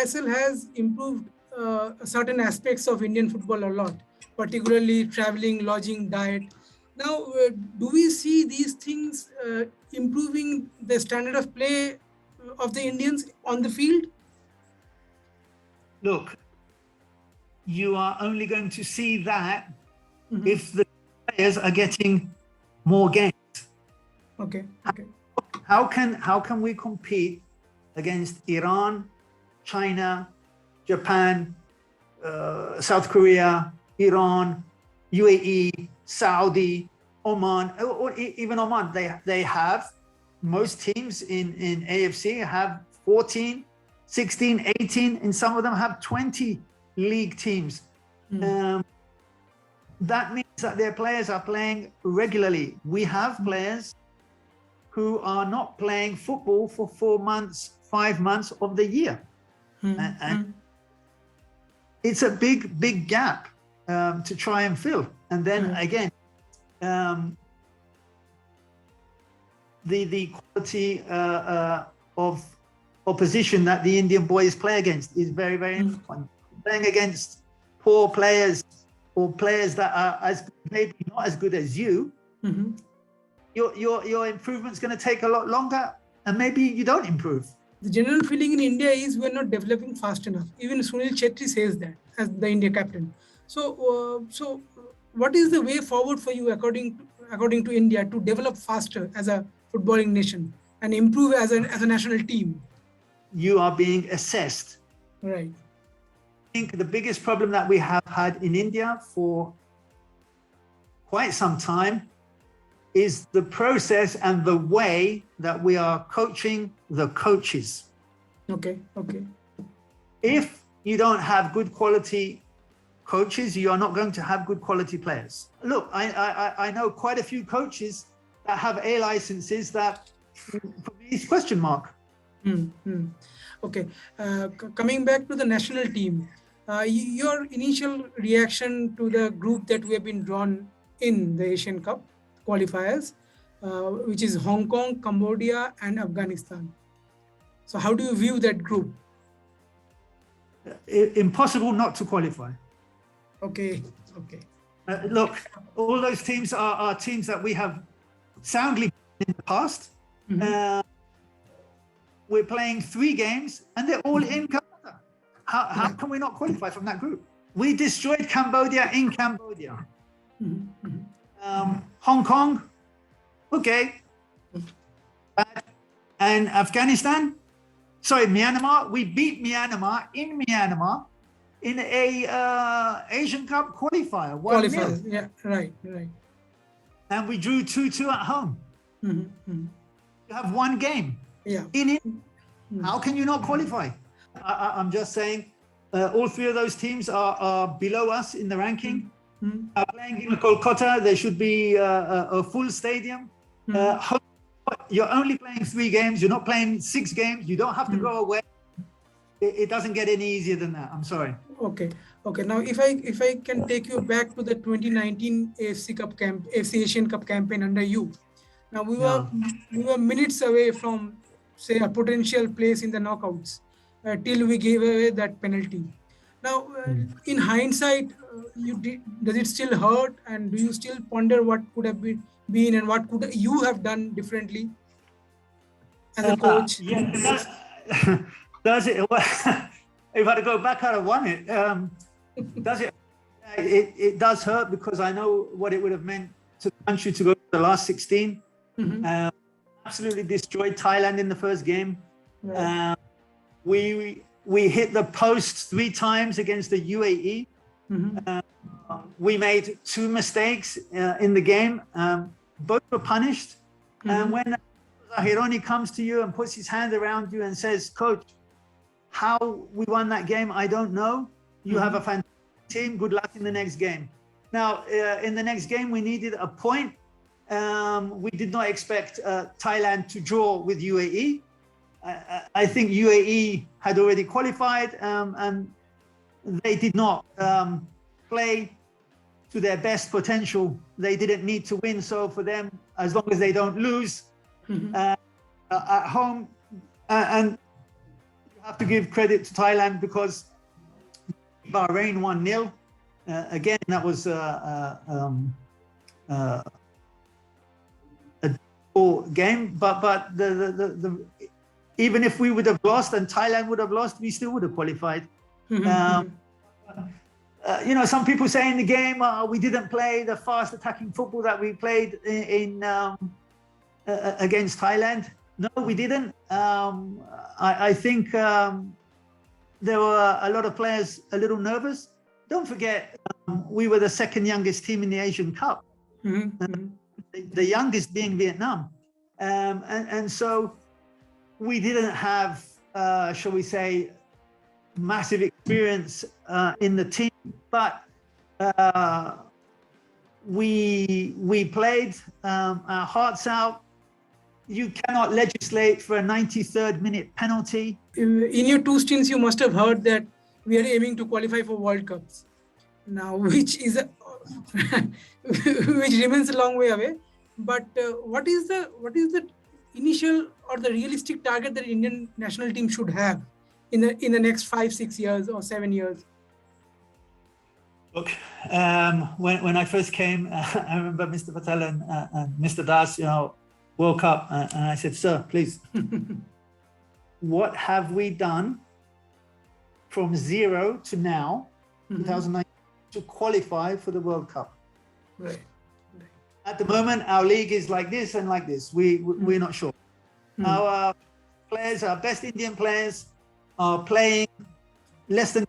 ISL has improved certain aspects of Indian football a lot, particularly traveling, lodging, diet. Now, do we see these things improving the standard of play of the Indians on the field? Look, you are only going to see that Mm-hmm. if the players are getting more games. Okay. How can we compete against Iran, China, Japan, South Korea, Iran, UAE, Saudi, Oman, or even Oman? They have, most teams in AFC have 14, 16, 18, and some of them have 20 league teams. That means that their players are playing regularly. We have players who are not playing football for 4 months, 5 months of the year. And it's a big gap to try and fill. And then again, the quality of opposition that the Indian boys play against is very, very important. Playing against poor players or players that are maybe not as good as you, your improvement's going to take a lot longer, and maybe you don't improve. The general feeling in India is we're not developing fast enough. Even Sunil Chetri says that as the India captain. So what is the way forward for you, according to India, to develop faster as a footballing nation and improve as a national team? You are being assessed. Right. I think the biggest problem that we have had in India for quite some time is the process and the way that we are coaching the coaches. Okay. If you don't have good quality coaches, you are not going to have good quality players. Look, I know quite a few coaches that have A licenses that for me is question mark. Okay. Coming back to the national team, your initial reaction to the group that we have been drawn in the Asian Cup qualifiers, which is Hong Kong, Cambodia, and Afghanistan. So how do you view that group? Impossible not to qualify. Okay. Look, all those teams are teams that we have soundly in the past. We're playing 3 games and they're all in Cambodia. How can we not qualify from that group? We destroyed Cambodia in Cambodia. Hong Kong, okay. And Afghanistan, Myanmar, we beat Myanmar in a Asian Cup qualifier. Yeah, right. And we drew 2-2 at home. You have 1 game. Yeah. In it, how can you not qualify? I'm just saying, all 3 of those teams are below us in the ranking. Playing in Kolkata, there should be a full stadium. You're only playing 3 games. You're not playing 6 games. You don't have to go away. It doesn't get any easier than that. I'm sorry. Okay. Now, if I can take you back to the 2019 AFC Asian Cup campaign under you. Now we were minutes away from, say, a potential place in the knockouts till we gave away that penalty. Now, in hindsight, does it still hurt, and do you still ponder what could have been and what could you have done differently as a coach? Does it? If I had to go back, I'd have won it. Does it? It does hurt, because I know what it would have meant to the country to go to the last 16. Absolutely destroyed Thailand in the first game. Right. We hit the post 3 times against the UAE. We made 2 mistakes in the game. Both were punished. And when Zahironi comes to you and puts his hand around you and says, "Coach, how we won that game, I don't know. You have a fantastic team. Good luck in the next game." Now, in the next game, we needed a point. We did not expect Thailand to draw with UAE. I think UAE had already qualified, and they did not play to their best potential. They didn't need to win. So for them, as long as they don't lose at home, and you have to give credit to Thailand because Bahrain 1-0. Again, that was a game, but even if we would have lost and Thailand would have lost, we still would have qualified. Some people say in the game we didn't play the fast attacking football that we played in against Thailand. No, we didn't. I think there were a lot of players a little nervous. Don't forget, we were the second youngest team in the Asian Cup. The youngest being Vietnam. And so we didn't have, shall we say, massive experience in the team, but we played our hearts out. You cannot legislate for a 93rd minute penalty. In your two stints, you must have heard that we are aiming to qualify for World Cups now, which is which remains a long way away. But what is the initial or the realistic target that Indian national team should have in the next 5-6 years or 7 years? Look, when I first came, I remember Mr. Patel and Mr. Das, World Cup, and I said, sir, please, what have we done from 0 to now, 2019, to qualify for the World Cup? Right. At the moment, our league is like this and like this. We're not sure. Our players, our best Indian players, are playing less than.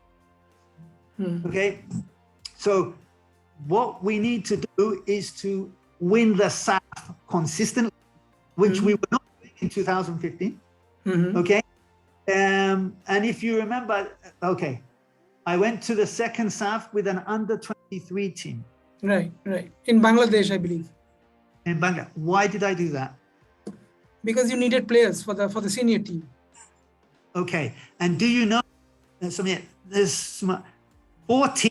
Okay, so what we need to do is to win the SAFF consistently, which we were not doing in 2015. Okay, and if you remember, okay, I went to the second SAFF with an under-23 team. Right. In Bangladesh, I believe. In Bangladesh. Why did I do that? Because you needed players for the senior team. Okay, and do you know, Samir, there's 14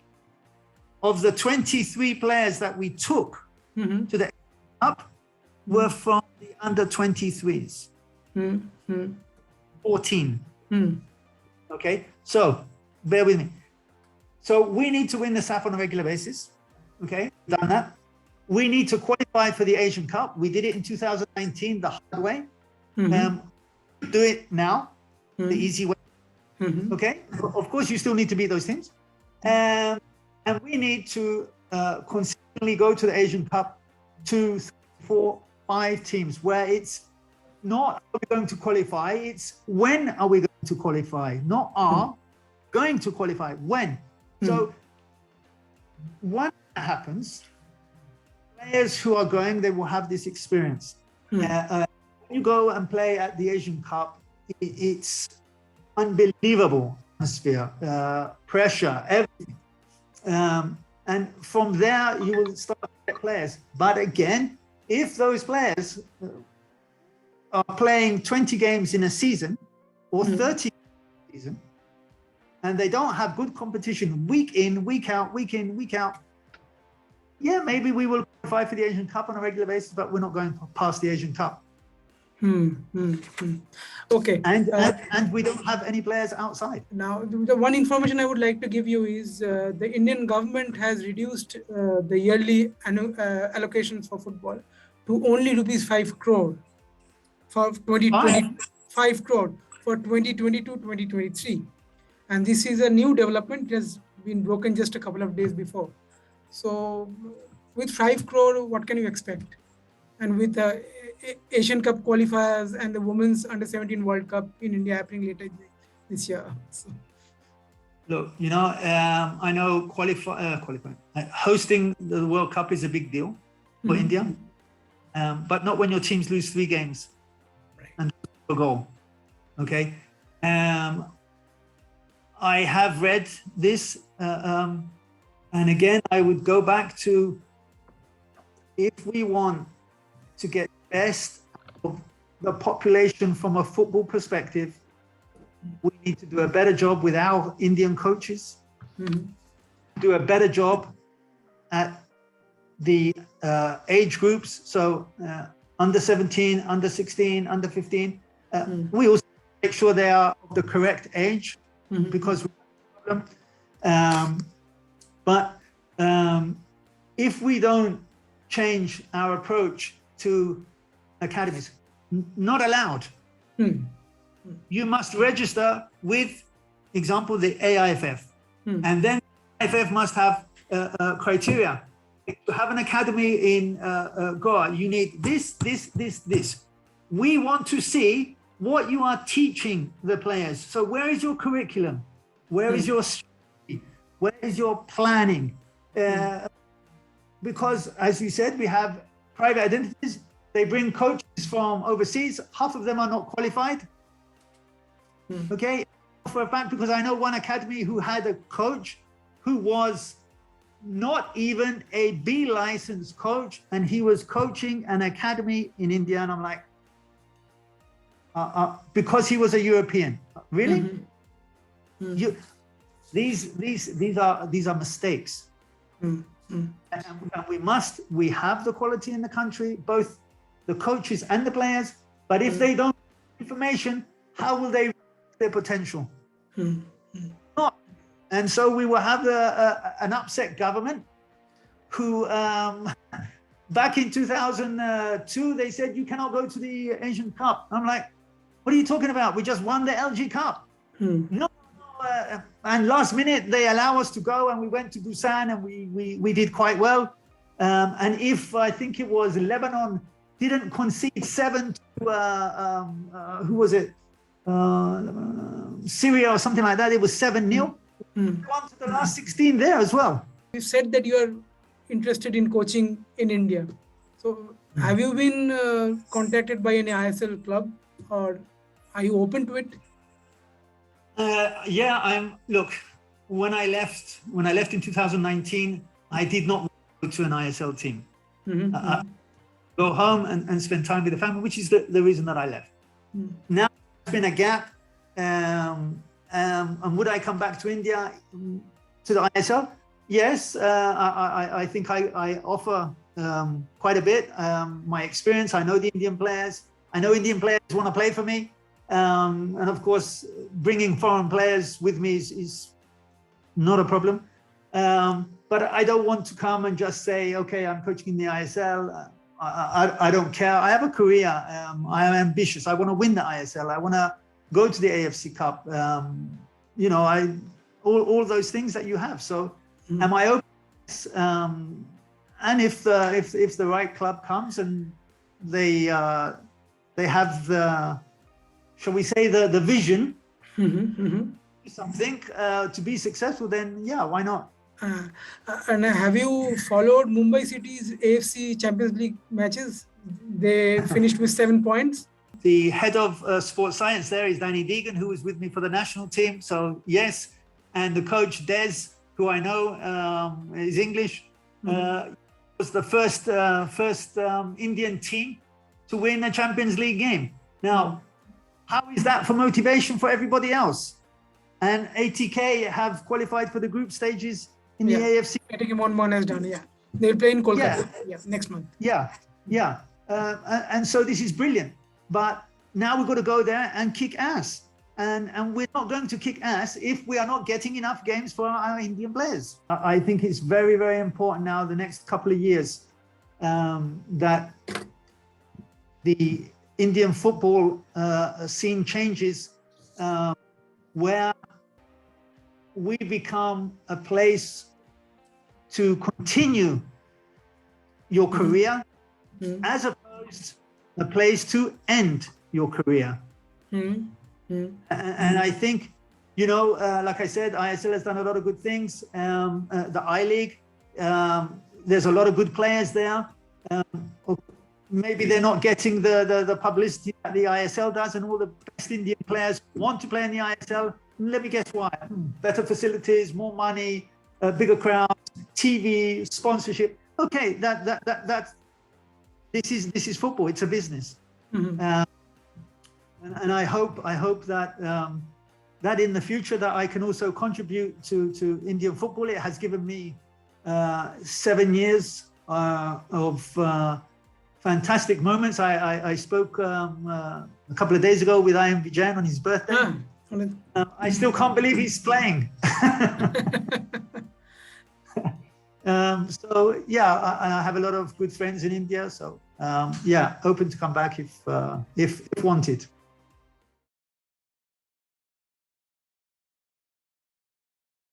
of the 23 players that we took to the Cup were from the under-23s. 14. Okay, so bear with me. So we need to win the SAFF on a regular basis. Okay, done that. We need to qualify for the Asian Cup. We did it in 2019 the hard way. Do it now, the easy way. Okay, of course you still need to beat those teams. And we need to consistently go to the Asian Cup 2, 3, 4, 5 teams where it's not are we going to qualify, it's when are we going to qualify, not are going to qualify, when. So when that happens, players who are going, they will have this experience. When you go and play at the Asian Cup, it's unbelievable atmosphere, pressure, everything. And from there, you will start to get players. But again, if those players are playing 20 games in a season or 30 games in a season, and they don't have good competition week in, week out, yeah, maybe we will qualify for the Asian Cup on a regular basis, but we're not going past the Asian Cup. Okay. And we don't have any players outside. Now, the one information I would like to give you is the Indian government has reduced the yearly allocations for football to only ₹5 crore for 5 crore for 2022-2023. And this is a new development. It has been broken just a couple of days before. So with 5 crore, what can you expect? And with the Asian Cup qualifiers and the Women's Under-17 World Cup in India happening later this year. So. Look, I know qualifying, hosting the World Cup is a big deal for India, but not when your teams lose 3 games and a goal. Okay. I have read this, and again, I would go back to, if we want to get best of the population from a football perspective, we need to do a better job with our Indian coaches, do a better job at the age groups. So under 17, under 16, under 15, we also make sure they are of the correct age, because we have a problem. But if we don't change our approach to academies, not allowed. You must register with, example, the AIFF, and then AIFF must have criteria. To have an academy in Goa, you need this. We want to see what you are teaching the players. So where is your curriculum? Where is your strategy? Where is your planning? Because, as you said, we have private identities. They bring coaches from overseas. Half of them are not qualified. Okay, for a fact, because I know one academy who had a coach who was not even a B licensed coach, and he was coaching an academy in India. And I'm like, because he was a European, really? These are mistakes. And we have the quality in the country, both the coaches and the players, but if they don't have information, how will they reach their potential? Not. And so we will have an upset government who, back in 2002, they said, you cannot go to the Asian Cup. I'm like, what are you talking about? We just won the LG Cup. No. And last minute, they allow us to go, and we went to Busan, and we did quite well. And if I think it was Lebanon didn't concede 7 to, who was it? Syria or something like that, it was 7-0. We won to the last 16 there as well. You said that you are interested in coaching in India. So have you been contacted by any ISL club, or are you open to it? Yeah, look, when I left in 2019, I did not go to an ISL team. Go home and spend time with the family, which is the reason that I left. Now there's been a gap. And would I come back to India, to the ISL? Yes, I think I offer quite a bit. My experience, I know the Indian players. I know Indian players want to play for me. And of course, bringing foreign players with me is not a problem. But I don't want to come and just say, okay, I'm coaching in the ISL. I don't care. I have a career. I am ambitious. I want to win the ISL. I want to go to the AFC Cup. All those things that you have. So, am I open? And if the right club comes and they have the, shall we say, the vision, something to be successful, then yeah, why not? And have you followed Mumbai City's AFC Champions League matches? They finished with 7 points. The head of sports science there is Danny Deegan, who was with me for the national team. So yes, and the coach Des, who I know is English, was the first Indian team to win a Champions League game. Now, how is that for motivation for everybody else? And ATK have qualified for the group stages in the AFC. Mon has done, They'll play in Kolkata next month. And so this is brilliant. But now we've got to go there and kick ass. And we're not going to kick ass if we are not getting enough games for our Indian players. I think it's very, very important now, the next couple of years, that the Indian football scene changes, where we become a place to continue your career, as opposed a place to end your career. And I think, like I said, ISL has done a lot of good things. The I-League, there's a lot of good players there. Maybe they're not getting the publicity that the ISL does, and all the best Indian players want to play in the ISL. Let me guess why. Better facilities, more money, bigger crowds, TV, sponsorship. Okay, this is football. It's a business. And I hope that that in the future that I can also contribute to Indian football. It has given me 7 years of fantastic moments. I spoke a couple of days ago with Ian Vijayan on his birthday. I still can't believe he's playing. So yeah, I have a lot of good friends in India. So yeah, open to come back if wanted.